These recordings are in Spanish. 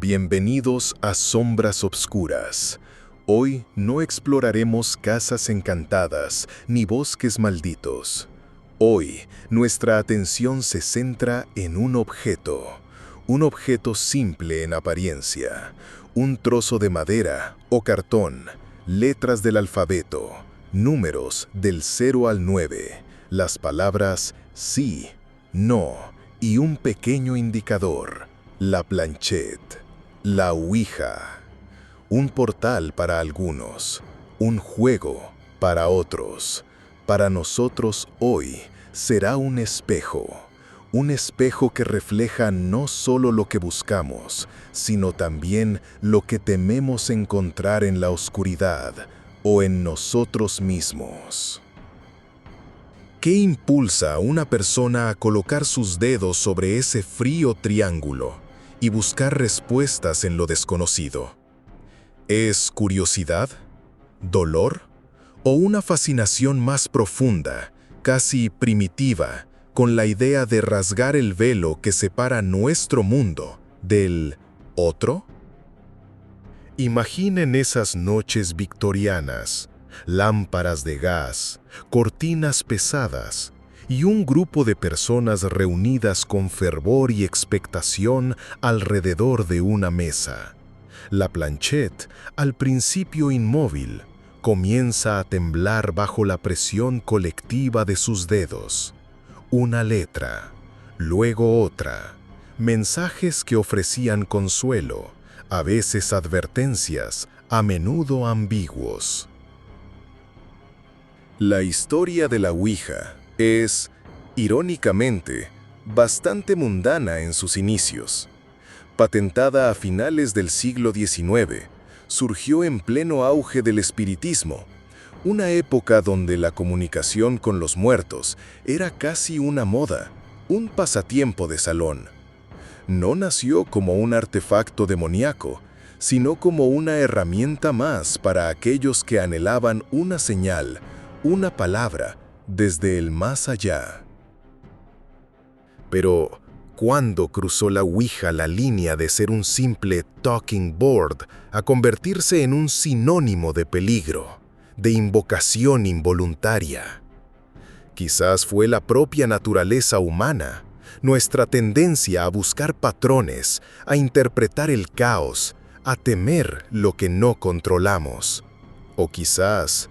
Bienvenidos a Sombras Obscuras. Hoy no exploraremos casas encantadas ni bosques malditos. Hoy nuestra atención se centra en un objeto simple en apariencia, un trozo de madera o cartón, letras del alfabeto, números del 0 al 9, las palabras sí, no y un pequeño indicador, la planchette, la ouija. Un portal para algunos, un juego para otros. Para nosotros hoy será un espejo que refleja no solo lo que buscamos, sino también lo que tememos encontrar en la oscuridad o en nosotros mismos. ¿Qué impulsa a una persona a colocar sus dedos sobre ese frío triángulo y buscar respuestas en lo desconocido? ¿Es curiosidad? ¿Dolor? ¿O una fascinación más profunda, casi primitiva, con la idea de rasgar el velo que separa nuestro mundo del otro? Imaginen esas noches victorianas, lámparas de gas, cortinas pesadas y un grupo de personas reunidas con fervor y expectación alrededor de una mesa. La planchette, al principio inmóvil, comienza a temblar bajo la presión colectiva de sus dedos. Una letra, luego otra, mensajes que ofrecían consuelo, a veces advertencias, a menudo ambiguos. La historia de la ouija es, irónicamente, bastante mundana en sus inicios. Patentada a finales del siglo XIX, surgió en pleno auge del espiritismo, una época donde la comunicación con los muertos era casi una moda, un pasatiempo de salón. No nació como un artefacto demoníaco, sino como una herramienta más para aquellos que anhelaban una señal, una palabra, desde el más allá. Pero, ¿cuándo cruzó la ouija la línea de ser un simple talking board a convertirse en un sinónimo de peligro, de invocación involuntaria? Quizás fue la propia naturaleza humana, nuestra tendencia a buscar patrones, a interpretar el caos, a temer lo que no controlamos. O quizás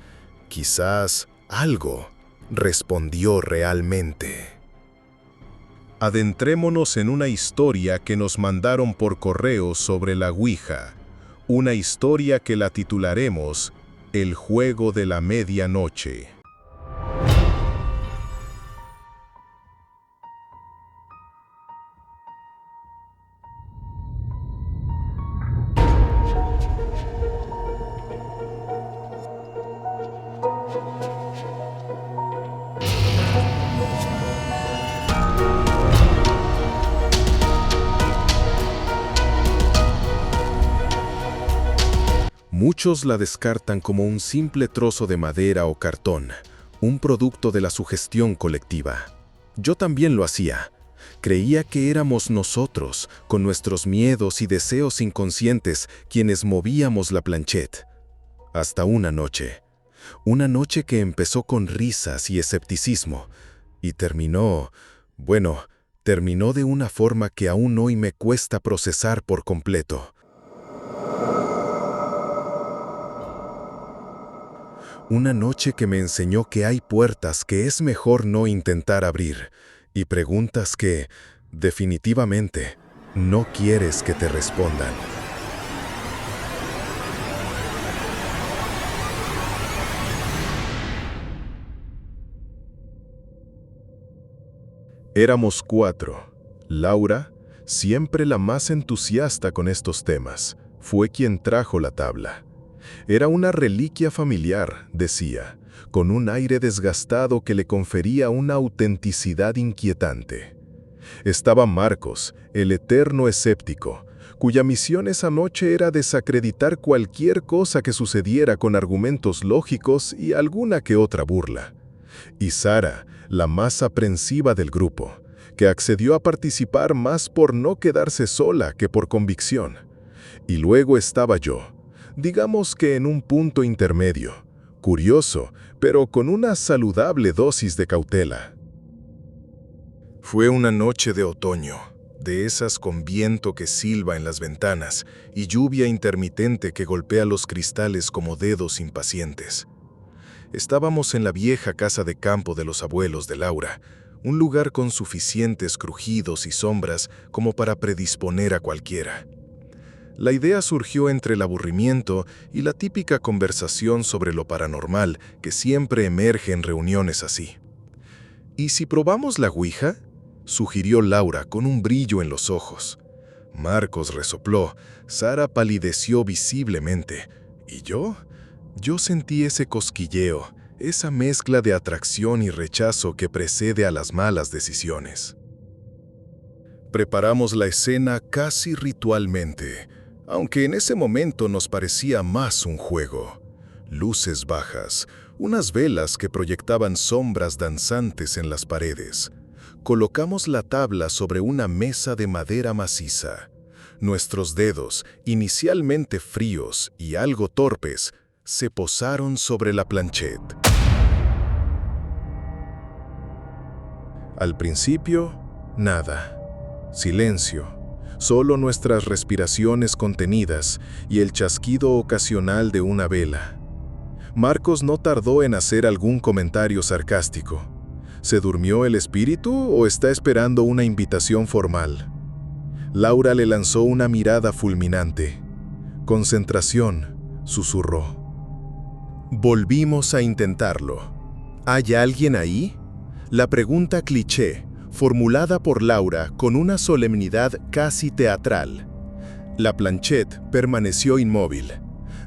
algo respondió realmente. Adentrémonos en una historia que nos mandaron por correo sobre la ouija, una historia que la titularemos El juego de la medianoche. Muchos la descartan como un simple trozo de madera o cartón, un producto de la sugestión colectiva. Yo también lo hacía. Creía que éramos nosotros, con nuestros miedos y deseos inconscientes, quienes movíamos la planchette. Hasta una noche que empezó con risas y escepticismo, y terminó de una forma que aún hoy me cuesta procesar por completo. Una noche que me enseñó que hay puertas que es mejor no intentar abrir y preguntas que, definitivamente, no quieres que te respondan. Éramos 4. Laura, siempre la más entusiasta con estos temas, fue quien trajo la tabla. Era una reliquia familiar, decía, con un aire desgastado que le confería una autenticidad inquietante. Estaba Marcos, el eterno escéptico, cuya misión esa noche era desacreditar cualquier cosa que sucediera con argumentos lógicos y alguna que otra burla. Y Sara, la más aprensiva del grupo, que accedió a participar más por no quedarse sola que por convicción. Y luego estaba yo, digamos que en un punto intermedio, curioso, pero con una saludable dosis de cautela. Fue una noche de otoño, de esas con viento que silba en las ventanas y lluvia intermitente que golpea los cristales como dedos impacientes. Estábamos en la vieja casa de campo de los abuelos de Laura, un lugar con suficientes crujidos y sombras como para predisponer a cualquiera. La idea surgió entre el aburrimiento y la típica conversación sobre lo paranormal que siempre emerge en reuniones así. ¿Y si probamos la ouija?, sugirió Laura con un brillo en los ojos. Marcos resopló, Sara palideció visiblemente, y yo sentí ese cosquilleo, esa mezcla de atracción y rechazo que precede a las malas decisiones. Preparamos la escena casi ritualmente, aunque en ese momento nos parecía más un juego. Luces bajas, unas velas que proyectaban sombras danzantes en las paredes. Colocamos la tabla sobre una mesa de madera maciza. Nuestros dedos, inicialmente fríos y algo torpes, se posaron sobre la planchette. Al principio, nada. Silencio. Solo nuestras respiraciones contenidas y el chasquido ocasional de una vela. Marcos no tardó en hacer algún comentario sarcástico. ¿Se durmió el espíritu o está esperando una invitación formal? Laura le lanzó una mirada fulminante. Concentración, susurró. Volvimos a intentarlo. ¿Hay alguien ahí? La pregunta cliché, formulada por Laura con una solemnidad casi teatral. La planchette permaneció inmóvil.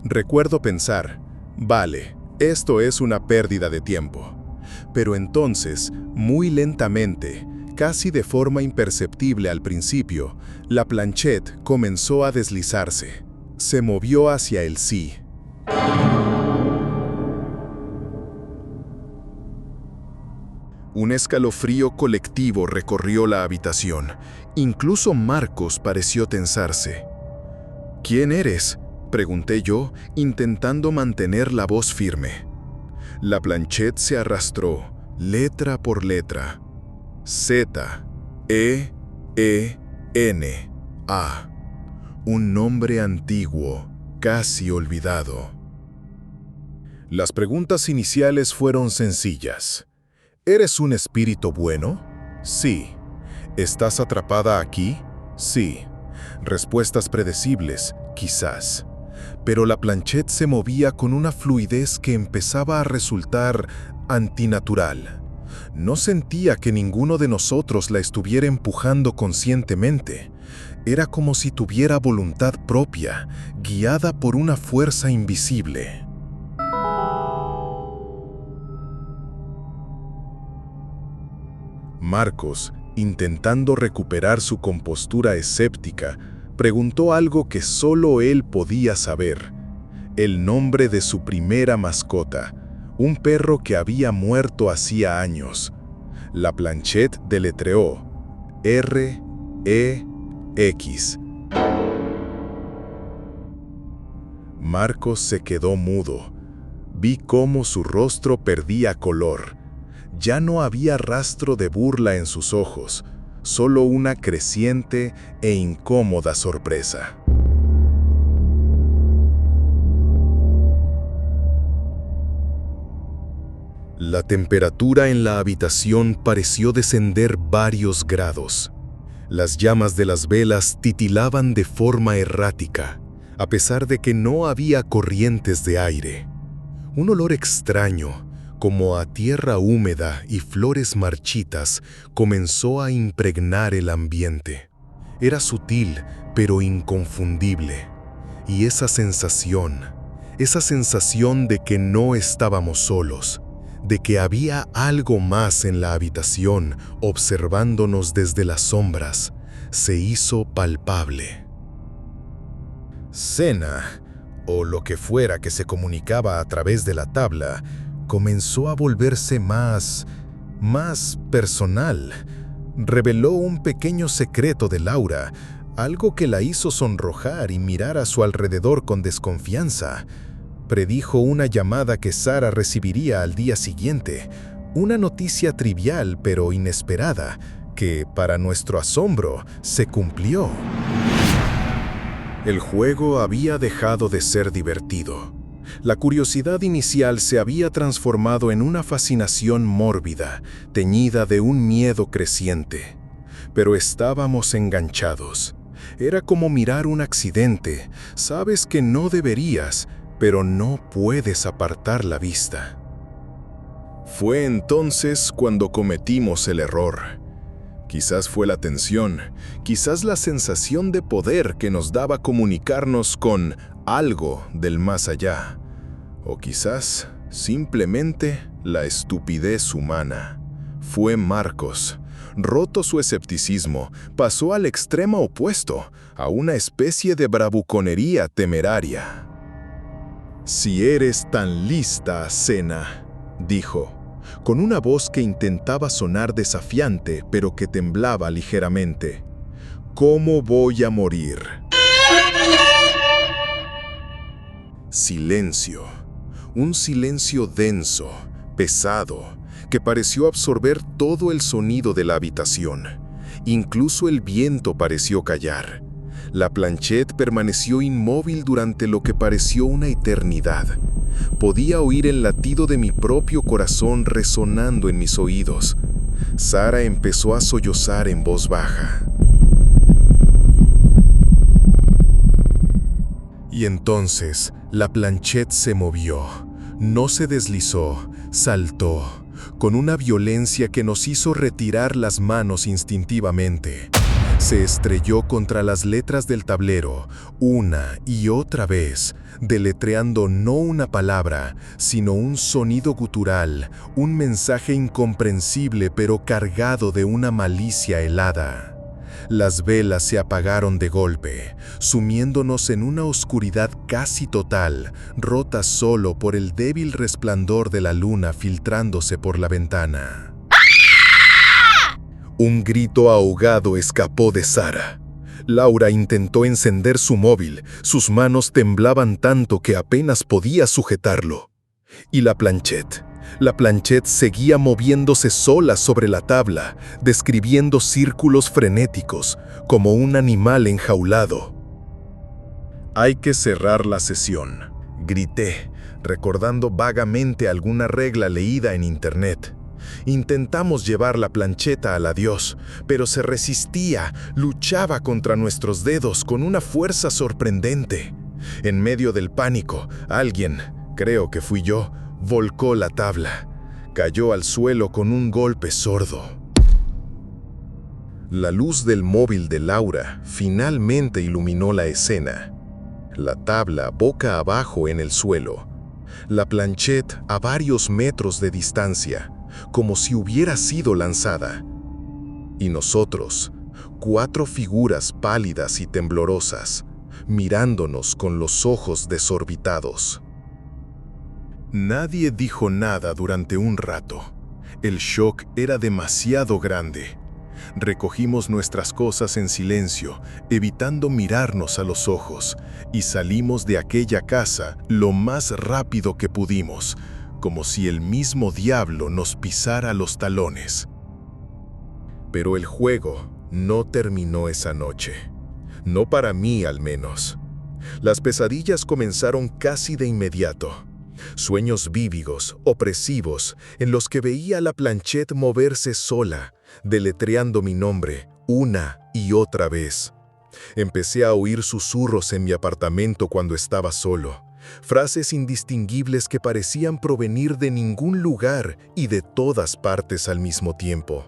Recuerdo pensar, vale, esto es una pérdida de tiempo. Pero entonces, muy lentamente, casi de forma imperceptible al principio, la planchette comenzó a deslizarse. Se movió hacia el sí. Un escalofrío colectivo recorrió la habitación. Incluso Marcos pareció tensarse. ¿Quién eres?, pregunté yo, intentando mantener la voz firme. La planchette se arrastró, letra por letra. Z-E-E-N-A. Un nombre antiguo, casi olvidado. Las preguntas iniciales fueron sencillas. ¿Eres un espíritu bueno? Sí. ¿Estás atrapada aquí? Sí. Respuestas predecibles, quizás. Pero la planchette se movía con una fluidez que empezaba a resultar antinatural. No sentía que ninguno de nosotros la estuviera empujando conscientemente. Era como si tuviera voluntad propia, guiada por una fuerza invisible. Marcos, intentando recuperar su compostura escéptica, preguntó algo que solo él podía saber: el nombre de su primera mascota, un perro que había muerto hacía años. La planchette deletreó R-E-X. Marcos se quedó mudo. Vi cómo su rostro perdía color. Ya no había rastro de burla en sus ojos, solo una creciente e incómoda sorpresa. La temperatura en la habitación pareció descender varios grados. Las llamas de las velas titilaban de forma errática, a pesar de que no había corrientes de aire. Un olor extraño, como a tierra húmeda y flores marchitas, comenzó a impregnar el ambiente. Era sutil, pero inconfundible. Y esa sensación de que no estábamos solos, de que había algo más en la habitación observándonos desde las sombras, se hizo palpable. Sena, o lo que fuera que se comunicaba a través de la tabla, comenzó a volverse más personal. Reveló un pequeño secreto de Laura, algo que la hizo sonrojar y mirar a su alrededor con desconfianza. Predijo una llamada que Sara recibiría al día siguiente, una noticia trivial pero inesperada, que, para nuestro asombro, se cumplió. El juego había dejado de ser divertido. La curiosidad inicial se había transformado en una fascinación mórbida, teñida de un miedo creciente. Pero estábamos enganchados. Era como mirar un accidente. Sabes que no deberías, pero no puedes apartar la vista. Fue entonces cuando cometimos el error. Quizás fue la tensión, quizás la sensación de poder que nos daba comunicarnos con algo del más allá, o quizás simplemente la estupidez humana. Fue Marcos. Roto su escepticismo, pasó al extremo opuesto, a una especie de bravuconería temeraria. «Si eres tan lista, Cena», dijo, con una voz que intentaba sonar desafiante, pero que temblaba ligeramente. «¿Cómo voy a morir?» Silencio. Un silencio denso, pesado, que pareció absorber todo el sonido de la habitación. Incluso el viento pareció callar. La planchette permaneció inmóvil durante lo que pareció una eternidad. Podía oír el latido de mi propio corazón resonando en mis oídos. Sara empezó a sollozar en voz baja. Y entonces, la planchette se movió. No se deslizó, saltó, con una violencia que nos hizo retirar las manos instintivamente. Se estrelló contra las letras del tablero, una y otra vez, deletreando no una palabra, sino un sonido gutural, un mensaje incomprensible pero cargado de una malicia helada. Las velas se apagaron de golpe, sumiéndonos en una oscuridad casi total, rota solo por el débil resplandor de la luna filtrándose por la ventana. Un grito ahogado escapó de Sara. Laura intentó encender su móvil, sus manos temblaban tanto que apenas podía sujetarlo. Y la planchette seguía moviéndose sola sobre la tabla, describiendo círculos frenéticos, como un animal enjaulado. «Hay que cerrar la sesión», grité, recordando vagamente alguna regla leída en internet. Intentamos llevar la plancheta al adiós, pero se resistía, luchaba contra nuestros dedos con una fuerza sorprendente. En medio del pánico, alguien, creo que fui yo, volcó la tabla. Cayó al suelo con un golpe sordo. La luz del móvil de Laura finalmente iluminó la escena. La tabla boca abajo en el suelo. La planchette a varios metros de distancia, como si hubiera sido lanzada. Y nosotros, 4 figuras pálidas y temblorosas, mirándonos con los ojos desorbitados. Nadie dijo nada durante un rato. El shock era demasiado grande. Recogimos nuestras cosas en silencio, evitando mirarnos a los ojos, y salimos de aquella casa lo más rápido que pudimos, como si el mismo diablo nos pisara los talones. Pero el juego no terminó esa noche. No para mí, al menos. Las pesadillas comenzaron casi de inmediato. Sueños vívidos, opresivos, en los que veía la planchette moverse sola, deletreando mi nombre una y otra vez. Empecé a oír susurros en mi apartamento cuando estaba solo. Frases indistinguibles que parecían provenir de ningún lugar y de todas partes al mismo tiempo.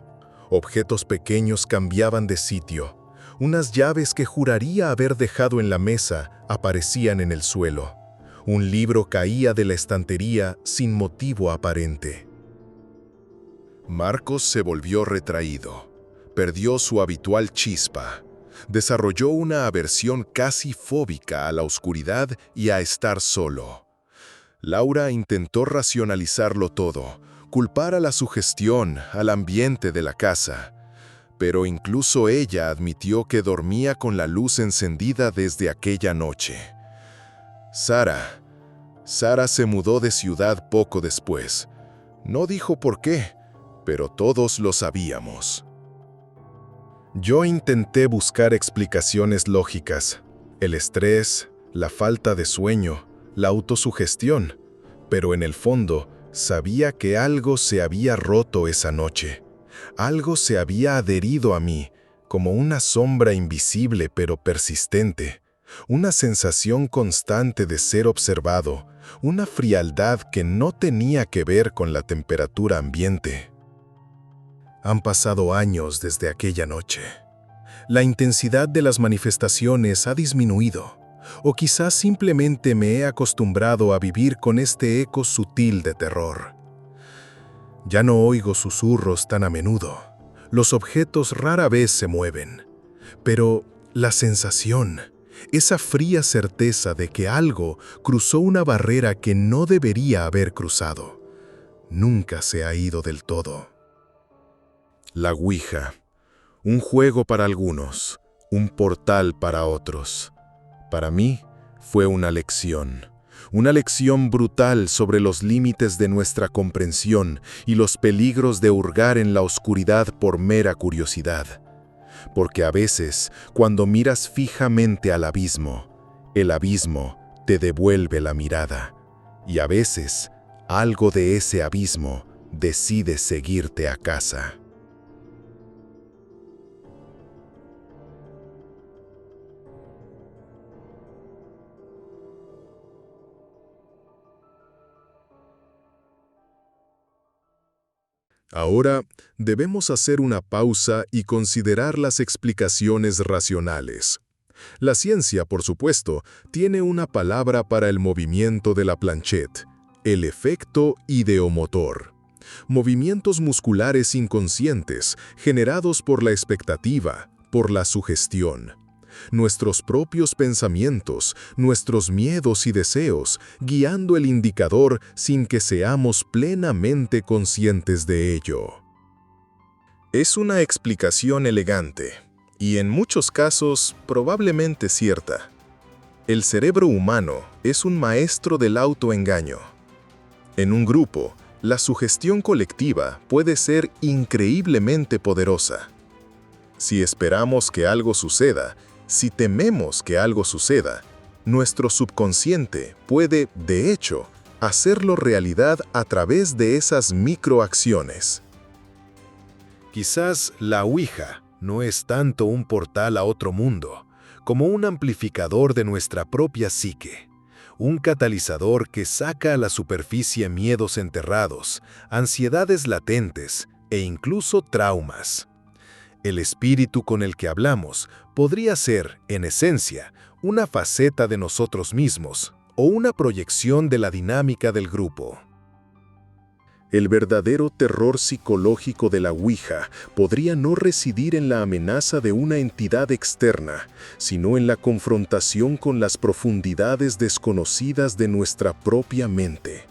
Objetos pequeños cambiaban de sitio. Unas llaves que juraría haber dejado en la mesa aparecían en el suelo. Un libro caía de la estantería sin motivo aparente. Marcos se volvió retraído. Perdió su habitual chispa. Desarrolló una aversión casi fóbica a la oscuridad y a estar solo. Laura intentó racionalizarlo todo, culpar a la sugestión, al ambiente de la casa. pero incluso ella admitió que dormía con la luz encendida desde aquella noche. Sara se mudó de ciudad poco después. No dijo por qué, pero todos lo sabíamos. Yo intenté buscar explicaciones lógicas, el estrés, la falta de sueño, la autosugestión, pero en el fondo sabía que algo se había roto esa noche. Algo se había adherido a mí, como una sombra invisible pero persistente, una sensación constante de ser observado, una frialdad que no tenía que ver con la temperatura ambiente. Han pasado años desde aquella noche. La intensidad de las manifestaciones ha disminuido, o quizás simplemente me he acostumbrado a vivir con este eco sutil de terror. Ya no oigo susurros tan a menudo. Los objetos rara vez se mueven, pero la sensación, esa fría certeza de que algo cruzó una barrera que no debería haber cruzado, nunca se ha ido del todo. La Ouija, un juego para algunos, un portal para otros. Para mí fue una lección brutal sobre los límites de nuestra comprensión y los peligros de hurgar en la oscuridad por mera curiosidad. Porque a veces, cuando miras fijamente al abismo, el abismo te devuelve la mirada, y a veces, algo de ese abismo decide seguirte a casa. Ahora debemos hacer una pausa y considerar las explicaciones racionales. La ciencia, por supuesto, tiene una palabra para el movimiento de la planchette: el efecto ideomotor. Movimientos musculares inconscientes generados por la expectativa, por la sugestión. Nuestros propios pensamientos, nuestros miedos y deseos, guiando el indicador sin que seamos plenamente conscientes de ello. Es una explicación elegante, y en muchos casos probablemente cierta. El cerebro humano es un maestro del autoengaño. En un grupo, la sugestión colectiva puede ser increíblemente poderosa. Si esperamos que algo suceda, si tememos que algo suceda, nuestro subconsciente puede, de hecho, hacerlo realidad a través de esas microacciones. Quizás la Ouija no es tanto un portal a otro mundo, como un amplificador de nuestra propia psique, un catalizador que saca a la superficie miedos enterrados, ansiedades latentes e incluso traumas. El espíritu con el que hablamos podría ser, en esencia, una faceta de nosotros mismos o una proyección de la dinámica del grupo. El verdadero terror psicológico de la Ouija podría no residir en la amenaza de una entidad externa, sino en la confrontación con las profundidades desconocidas de nuestra propia mente.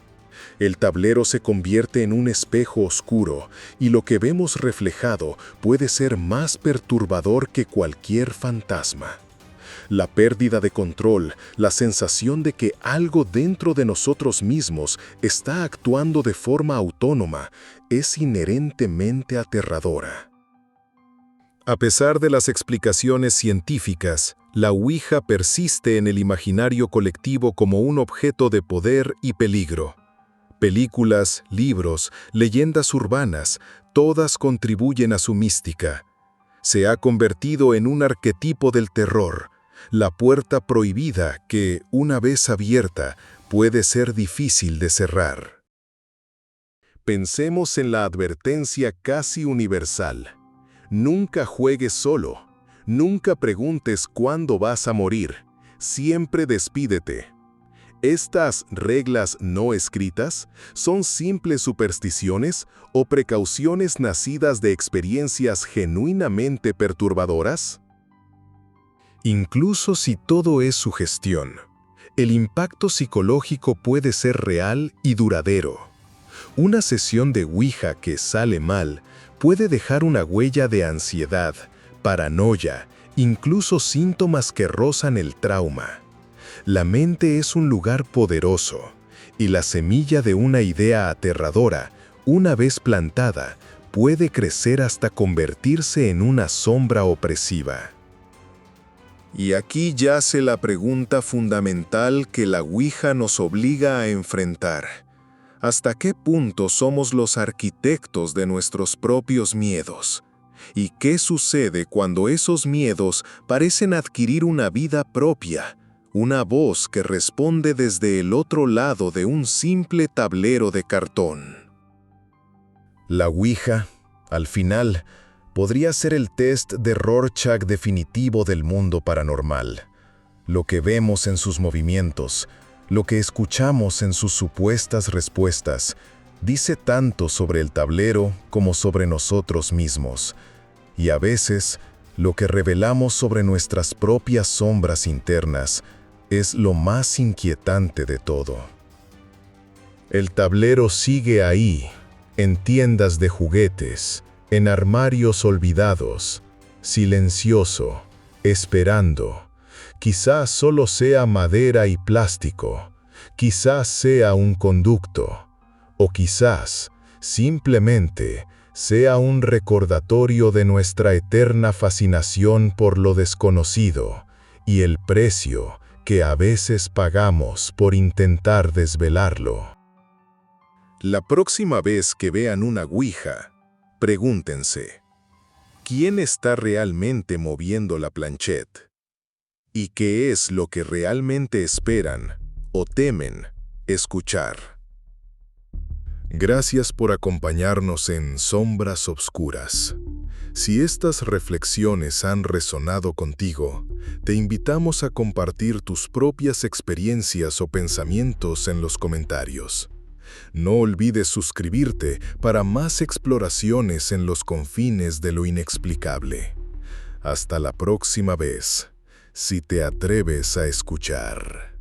El tablero se convierte en un espejo oscuro, y lo que vemos reflejado puede ser más perturbador que cualquier fantasma. La pérdida de control, la sensación de que algo dentro de nosotros mismos está actuando de forma autónoma, es inherentemente aterradora. A pesar de las explicaciones científicas, la Ouija persiste en el imaginario colectivo como un objeto de poder y peligro. Películas, libros, leyendas urbanas, todas contribuyen a su mística. Se ha convertido en un arquetipo del terror, la puerta prohibida que, una vez abierta, puede ser difícil de cerrar. Pensemos en la advertencia casi universal. Nunca juegues solo. Nunca preguntes cuándo vas a morir. Siempre despídete. ¿Estas reglas no escritas son simples supersticiones o precauciones nacidas de experiencias genuinamente perturbadoras? Incluso si todo es sugestión, el impacto psicológico puede ser real y duradero. Una sesión de Ouija que sale mal puede dejar una huella de ansiedad, paranoia, incluso síntomas que rozan el trauma. La mente es un lugar poderoso, y la semilla de una idea aterradora, una vez plantada, puede crecer hasta convertirse en una sombra opresiva. Y aquí yace la pregunta fundamental que la Ouija nos obliga a enfrentar. ¿Hasta qué punto somos los arquitectos de nuestros propios miedos? ¿Y qué sucede cuando esos miedos parecen adquirir una vida propia, una voz que responde desde el otro lado de un simple tablero de cartón? La Ouija, al final, podría ser el test de Rorschach definitivo del mundo paranormal. Lo que vemos en sus movimientos, lo que escuchamos en sus supuestas respuestas, dice tanto sobre el tablero como sobre nosotros mismos. Y a veces, lo que revelamos sobre nuestras propias sombras internas es lo más inquietante de todo. El tablero sigue ahí, en tiendas de juguetes, en armarios olvidados, silencioso, esperando. Quizás solo sea madera y plástico, quizás sea un conducto, o quizás, simplemente, sea un recordatorio de nuestra eterna fascinación por lo desconocido y el precio que a veces pagamos por intentar desvelarlo. La próxima vez que vean una Ouija, pregúntense, ¿quién está realmente moviendo la planchette? ¿Y qué es lo que realmente esperan o temen escuchar? Gracias por acompañarnos en Sombras Obscuras. Si estas reflexiones han resonado contigo, te invitamos a compartir tus propias experiencias o pensamientos en los comentarios. No olvides suscribirte para más exploraciones en los confines de lo inexplicable. Hasta la próxima vez, si te atreves a escuchar.